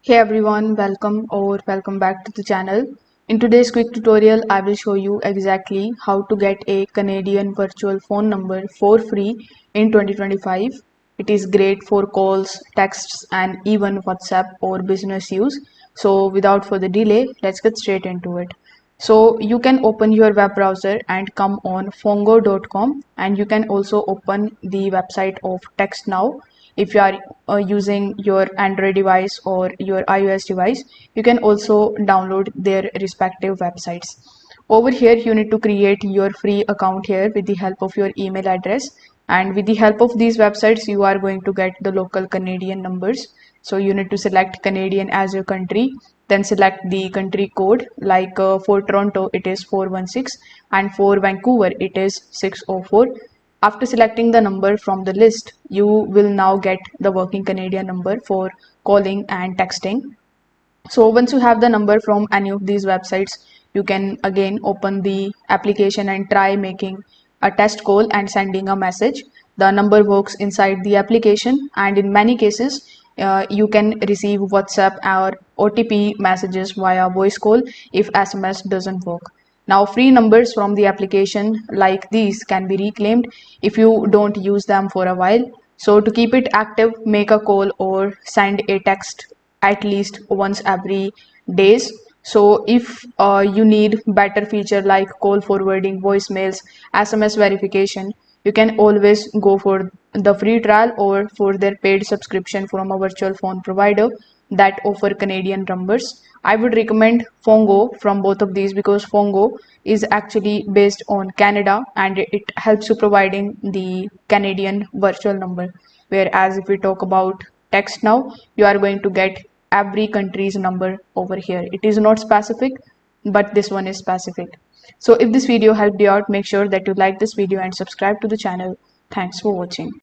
Hey everyone, welcome back to the channel. In today's quick tutorial, I will show you exactly how to get a Canadian virtual phone number for free in 2025. It is great for calls, texts, and even WhatsApp or business use. So without further delay, let's get straight into it. So you can open your web browser and come on phongo.com, and you can also open the website of TextNow. If you are using your Android device or your iOS device, you can also download their respective websites. Over here, you need to create your free account here with the help of your email address, and with the help of these websites you are going to get the local Canadian numbers. So you need to select Canadian as your country, then select the country code, like for Toronto it is 416 and for Vancouver it is 604. After selecting the number from the list, you will now get the working Canadian number for calling and texting. So once you have the number from any of these websites, you can again open the application and try making a test call and sending a message. The number works inside the application, and in many cases you can receive WhatsApp or OTP messages via voice call if SMS doesn't work. Now free numbers from the application like these can be reclaimed if you don't use them for a while. So to keep it active, make a call or send a text at least once every days. So if you need better feature like call forwarding, voicemails, SMS verification, you can always go for the free trial or for their paid subscription from a virtual phone provider that offer Canadian numbers. I would recommend Phongo from both of these because Phongo is actually based on Canada and it helps you providing the Canadian virtual number. Whereas if we talk about text now, you are going to get every country's number over here. It is not specific, but this one is specific. So if this video helped you out, make sure that you like this video and subscribe to the channel. Thanks for watching.